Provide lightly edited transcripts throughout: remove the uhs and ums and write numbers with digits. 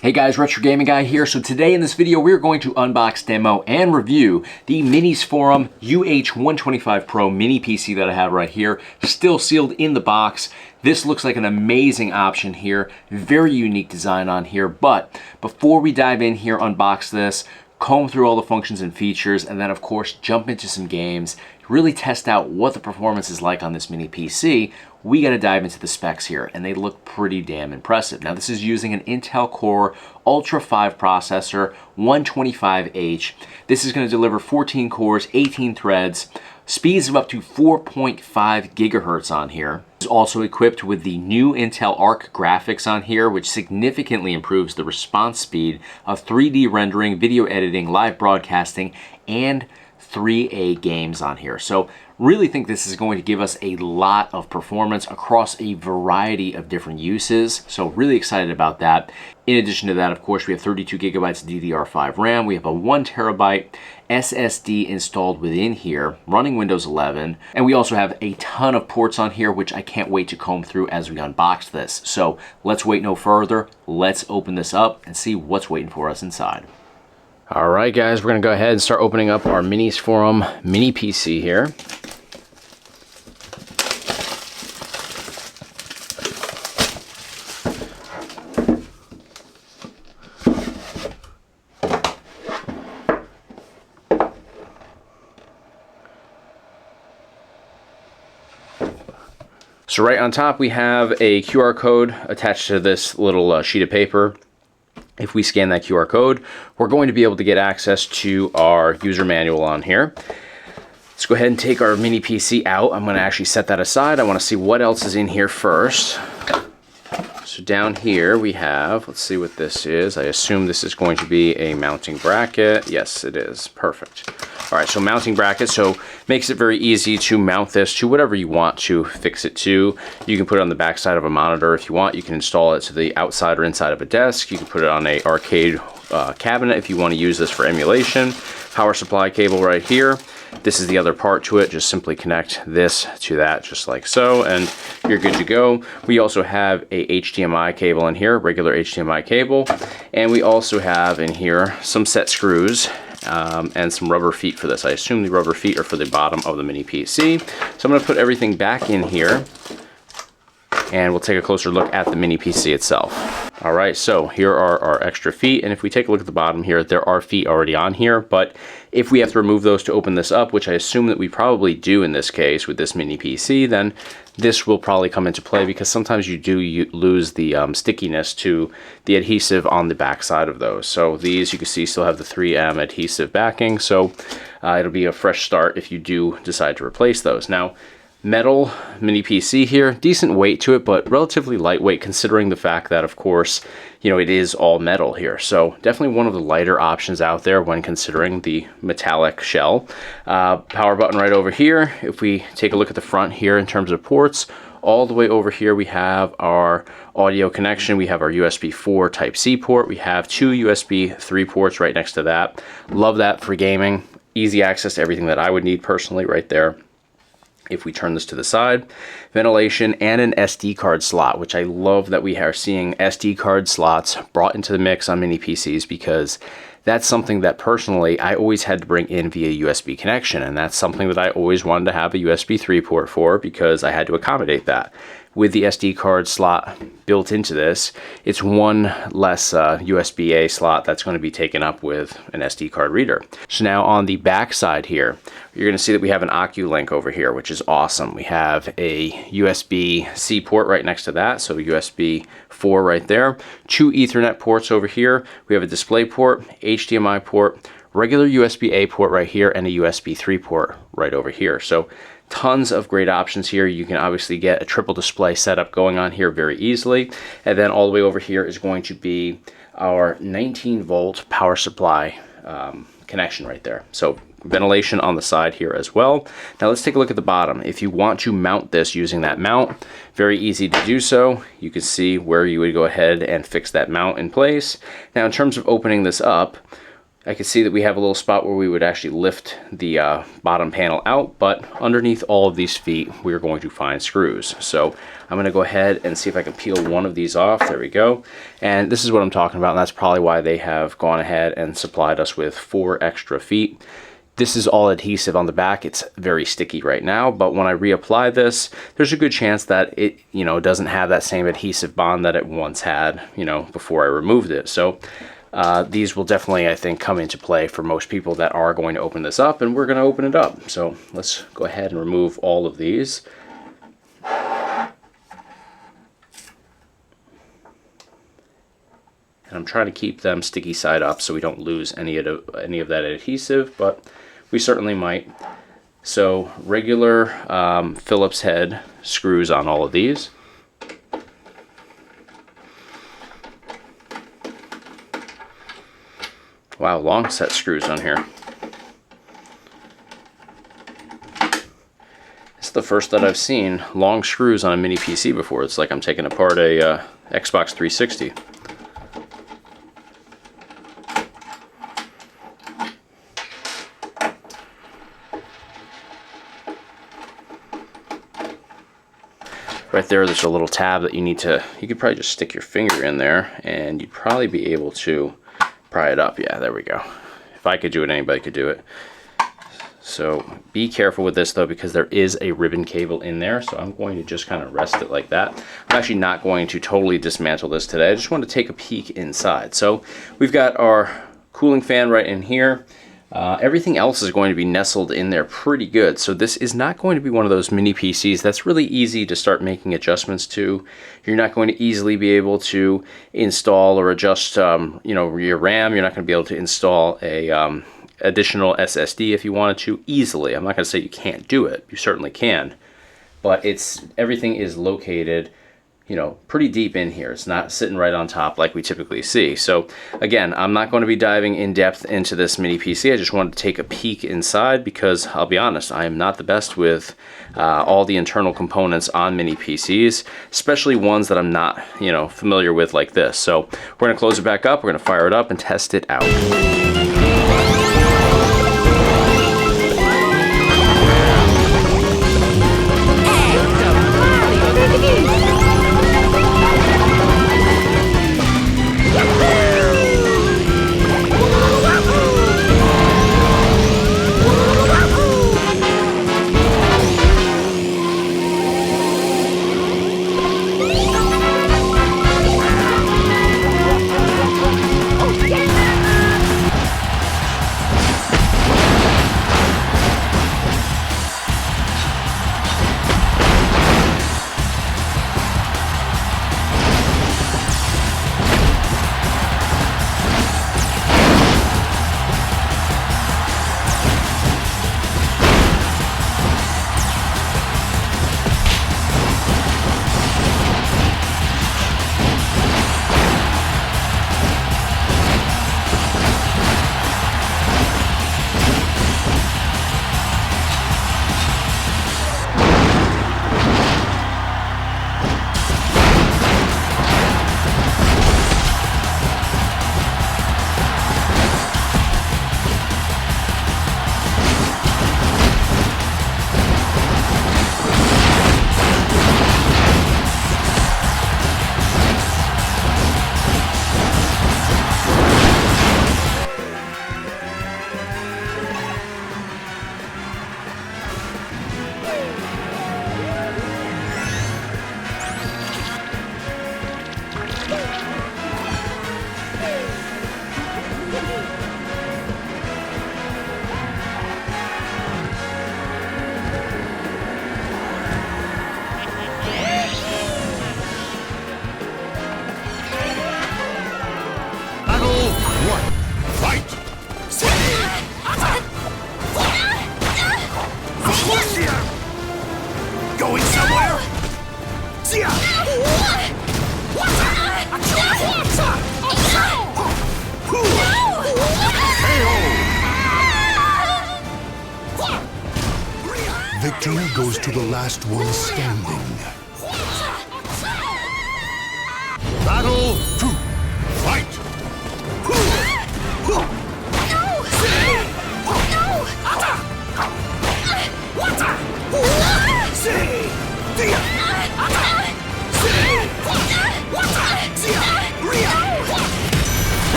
Hey guys, Retro Gaming Guy here. So today in this video, we're going to unbox, demo, and review the MinisForum UH125 Pro mini PC that I have right here, still sealed in the box. This looks like an amazing option here, very unique design on here. But before we dive in here, unbox this, comb through all the functions and features, and then of course jump into some games, really test out what the performance is like on this mini PC, we got to dive into the specs here, and they look pretty damn impressive. Now this is using an Intel Core Ultra 5 processor, 125H. This is going to deliver 14 cores, 18 threads, speeds of up to 4.5 gigahertz on here. It's also equipped with the new Intel Arc graphics on here, which significantly improves the response speed of 3D rendering, video editing, live broadcasting, and 3A games on here. So really think this is going to give us a lot of performance across a variety of different uses. So really excited about that. In addition to that, of course, we have 32 gigabytes of DDR5 RAM. We have a 1 terabyte SSD installed within here, running Windows 11. And we also have a ton of ports on here, which I can't wait to comb through as we unbox this. So let's wait no further. Let's open this up and see what's waiting for us inside. All right, guys, we're gonna go ahead and start opening up our MinisForum mini PC here. So right on top, we have a QR code attached to this little sheet of paper. If we scan that QR code, we're going to be able to get access to our user manual on here. Let's go ahead and take our mini PC out. I'm going to actually set that aside. I want to see what else is in here first. So down here we have, let's see what this is. I assume this is going to be a mounting bracket. Yes, it is. Perfect. All right, so mounting bracket, so makes it very easy to mount this to whatever you want to fix it to. You can put it on the back side of a monitor if you want. You can install it to the outside or inside of a desk. You can put it on a arcade cabinet if you want to use this for emulation. Power supply cable right here. This is the other part to it. Just simply connect this to that, just like so, and you're good to go. We also have a HDMI cable in here, regular HDMI cable, and we also have in here some set screws and some rubber feet for this. I assume the rubber feet are for the bottom of the mini PC. So I'm going to put everything back in here, and we'll take a closer look at the mini PC itself. All right, so here are our extra feet, and if we take a look at the bottom here, there are feet already on here, but if we have to remove those to open this up, which I assume that we probably do in this case with this mini PC, then this will probably come into play, because sometimes you do lose the stickiness to the adhesive on the back side of those. So these, you can see, still have the 3M adhesive backing, so it'll be a fresh start if you do decide to replace those. Now, metal mini PC here, decent weight to it, but relatively lightweight considering the fact that, of course, you know, it is all metal here. So definitely one of the lighter options out there when considering the metallic shell. Power button right over here. If we take a look at the front here in terms of ports, all the way over here we have our audio connection. We have our USB 4 Type-C port. We have 2 USB 3 ports right next to that. Love that for gaming. Easy access to everything that I would need personally right there. If we turn this to the side, ventilation and an SD card slot, which I love that we are seeing SD card slots brought into the mix on mini PCs, because that's something that personally I always had to bring in via USB connection, and that's something that I always wanted to have a USB 3 port for, because I had to accommodate that. With the SD card slot built into this, it's one less USB-A slot that's going to be taken up with an SD card reader. So now on the back side here, you're going to see that we have an Oculink over here, which is awesome. We have a USB-C port right next to that, so USB 4 right there. 2 Ethernet ports over here. We have a display port, HDMI port, regular USB-A port right here, and a USB 3 port right over here. So tons of great options here. You can obviously get a triple display setup going on here very easily. And then all the way over here is going to be our 19 volt power supply connection right there. So ventilation on the side here as well. Now let's take a look at the bottom. If you want to mount this using that mount, very easy to do so. You can see where you would go ahead and fix that mount in place. Now in terms of opening this up, I can see that we have a little spot where we would actually lift the bottom panel out, but underneath all of these feet, we're going to find screws. So I'm going to go ahead and see if I can peel one of these off. There we go. And this is what I'm talking about, and that's probably why they have gone ahead and supplied us with 4 extra feet. This is all adhesive on the back. It's very sticky right now, but when I reapply this, there's a good chance that it, doesn't have that same adhesive bond that it once had, before I removed it. So these will definitely, I think, come into play for most people that are going to open this up, and we're going to open it up. So let's go ahead and remove all of these. And I'm trying to keep them sticky side up so we don't lose any of that adhesive, but we certainly might. So regular Phillips head screws on all of these. Wow, long set screws on here. It's the first that I've seen long screws on a mini PC before. It's like I'm taking apart a Xbox 360. Right there's a little tab that you could probably just stick your finger in there and you'd probably be able to pry it up. Yeah, there we go. If I could do it, anybody could do it. So be careful with this though, because there is a ribbon cable in there. So I'm going to just kind of rest it like that. I'm actually not going to totally dismantle this today. I just want to take a peek inside. So we've got our cooling fan right in here. Everything else is going to be nestled in there pretty good. So this is not going to be one of those mini PCs that's really easy to start making adjustments to. You're not going to easily be able to install or adjust your RAM. You're not going to be able to install a additional SSD if you wanted to easily. I'm not going to say you can't do it. You certainly can. But everything is located pretty deep in here. It's not sitting right on top like we typically see. So again, I'm not going to be diving in depth into this mini PC. I just wanted to take a peek inside because I'll be honest, I am not the best with all the internal components on mini PCs, especially ones that I'm not, familiar with like this. So we're going to close it back up. We're going to fire it up and test it out. Victory goes to the last one standing. Battle 2. Fight!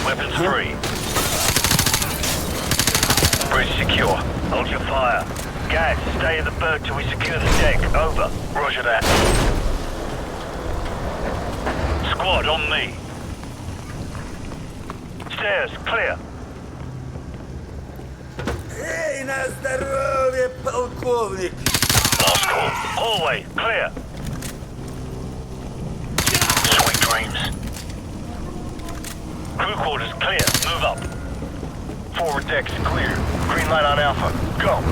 Weapons free. Bridge secure. Hold your fire. Guys, stay in the boat till we secure the deck. Over. Roger that. Squad, on me. Stairs, clear. Эй, на здоровье, полковник! Last call. Hallway, clear. Sweet dreams. Crew quarters clear. Move up. Forward deck's clear. Green light on Alpha. Go.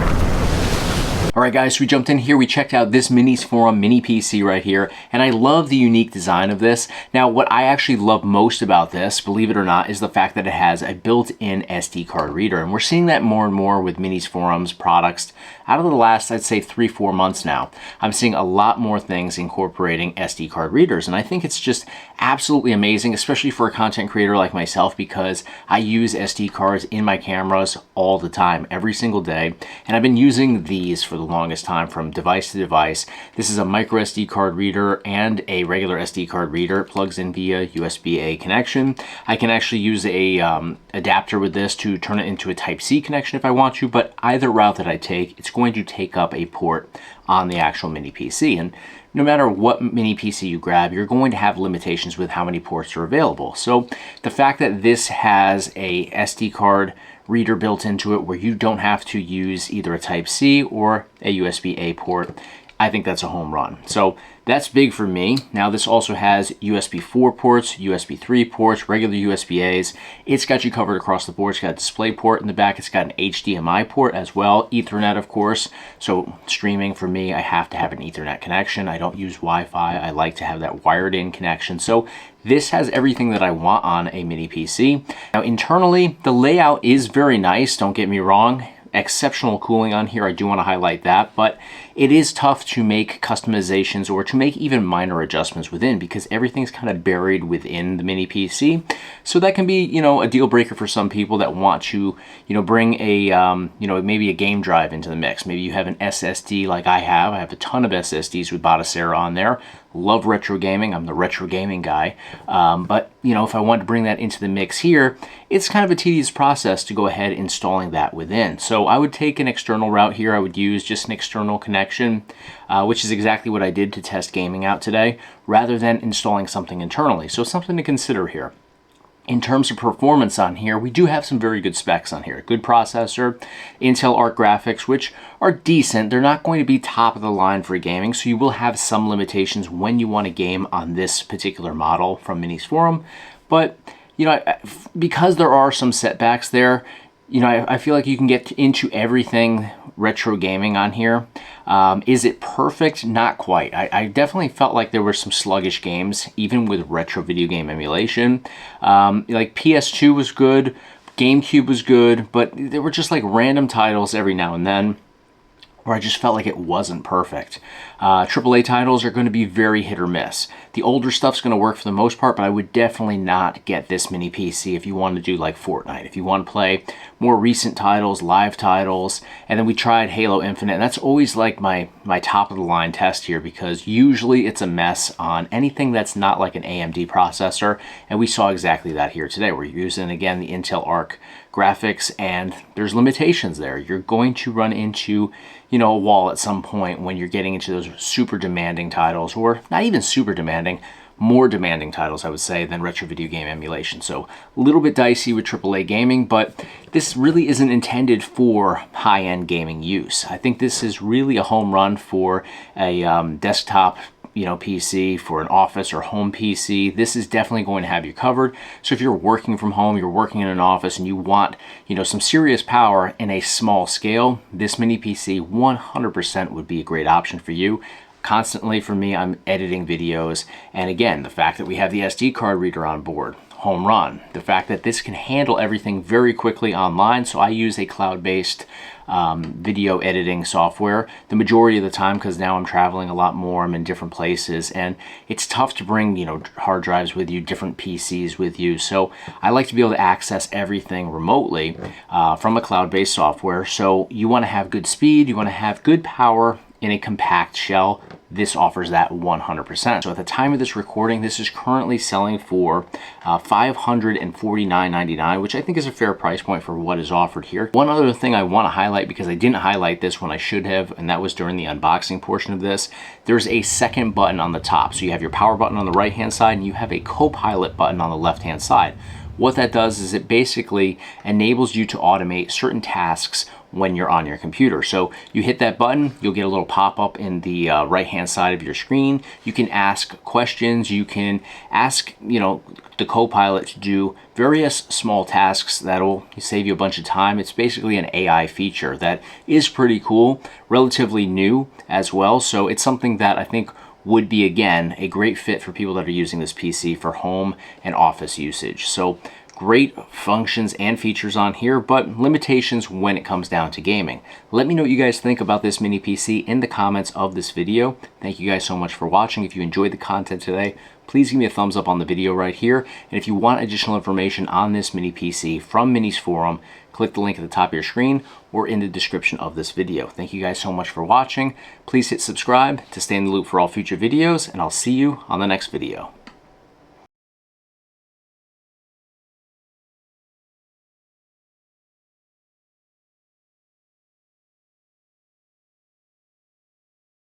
All right, guys, so we jumped in here. We checked out this MinisForum mini PC right here, and I love the unique design of this. Now, what I actually love most about this, believe it or not, is the fact that it has a built-in SD card reader, and we're seeing that more and more with MinisForum's products out of the last, I'd say, 3-4 months now. I'm seeing a lot more things incorporating SD card readers, and I think it's just absolutely amazing, especially for a content creator like myself, because I use SD cards in my cameras all the time, every single day, and I've been using these for the longest time from device to device. This is a micro SD card reader and a regular SD card reader. It plugs in via USB-A connection. I can actually use a adapter with this to turn it into a Type-C connection if I want to, but either route that I take, it's going to take up a port on the actual mini PC. And no matter what mini PC you grab, you're going to have limitations with how many ports are available. So the fact that this has a SD card reader built into it where you don't have to use either a Type-C or a USB-A port, I think that's a home run. So that's big for me. Now this also has USB 4 ports, USB 3 ports, regular USB-As. It's got you covered across the board. It's got a display port in the back. It's got an HDMI port as well, Ethernet of course. So streaming for me, I have to have an Ethernet connection. I don't use Wi-Fi. I like to have that wired in connection. So this has everything that I want on a mini PC. Now internally, the layout is very nice, don't get me wrong. Exceptional cooling on here, I do want to highlight that, but it is tough to make customizations or to make even minor adjustments within because everything's kind of buried within the mini PC. So that can be, you know, a deal breaker for some people that want to, you know, bring a, you know, maybe a game drive into the mix. Maybe you have an SSD like I have. I have a ton of SSDs with Batacera on there. Love retro gaming. I'm the retro gaming guy. But, you know, if I want to bring that into the mix here, it's kind of a tedious process to go ahead installing that within. So I would take an external route here. I would use just an external connection, which is exactly what I did to test gaming out today, rather than installing something internally. So something to consider here. In terms of performance on here, we do have some very good specs on here. Good processor, Intel Arc graphics, which are decent. They're not going to be top of the line for gaming, so you will have some limitations when you want to game on this particular model from MinisForum. But, you know, because there are some setbacks there, you know, I feel like you can get into everything retro gaming on here. Is it perfect? Not quite. I definitely felt like there were some sluggish games, even with retro video game emulation. Like PS2 was good, GameCube was good, but there were just like random titles every now and then where I just felt like it wasn't perfect. AAA titles are going to be very hit or miss. The older stuff's going to work for the most part, but I would definitely not get this mini PC if you want to do like Fortnite. If you want to play more recent titles, live titles, and then we tried Halo Infinite, and that's always like my top of the line test here because usually it's a mess on anything that's not like an AMD processor, and we saw exactly that here today. We're using, again, the Intel Arc graphics, and there's limitations there. You're going to run into, you know, a wall at some point when you're getting into those super demanding titles, or not even super demanding, more demanding titles, I would say, than retro video game emulation. So a little bit dicey with AAA gaming, but this really isn't intended for high-end gaming use. I think this is really a home run for a desktop PC for an office or home PC, this is definitely going to have you covered. So if you're working from home, you're working in an office, and you want some serious power in a small scale, this mini PC 100% would be a great option for you. Constantly for me, I'm editing videos, and again, the fact that we have the SD card reader on board, home run. The fact that this can handle everything very quickly online, so I use a cloud-based video editing software the majority of the time, because now I'm traveling a lot more, I'm in different places, and it's tough to bring hard drives with you, different PCs with you. So I like to be able to access everything remotely from a cloud-based software. So you want to have good speed, you want to have good power in a compact shell. This offers that 100%. So at the time of this recording, this is currently selling for $549.99, which I think is a fair price point for what is offered here. One other thing I want to highlight, because I didn't highlight this when I should have, and that was during the unboxing portion of this, there's a second button on the top. So you have your power button on the right hand side, and you have a co-pilot button on the left hand side. What that does is it basically enables you to automate certain tasks when you're on your computer. So you hit that button, you'll get a little pop-up in the right hand side of your screen. You can ask questions, you can ask the co-pilot to do various small tasks that'll save you a bunch of time. It's basically an AI feature that is pretty cool, relatively new as well. So it's something that I think would be, again, a great fit for people that are using this PC for home and office usage. So great functions and features on here, but limitations when it comes down to gaming. Let me know what you guys think about this mini PC in the comments of this video. Thank you guys so much for watching. If you enjoyed the content today, please give me a thumbs up on the video right here. And if you want additional information on this mini PC from MinisForum, click the link at the top of your screen or in the description of this video. Thank you guys so much for watching. Please hit subscribe to stay in the loop for all future videos, and I'll see you on the next video.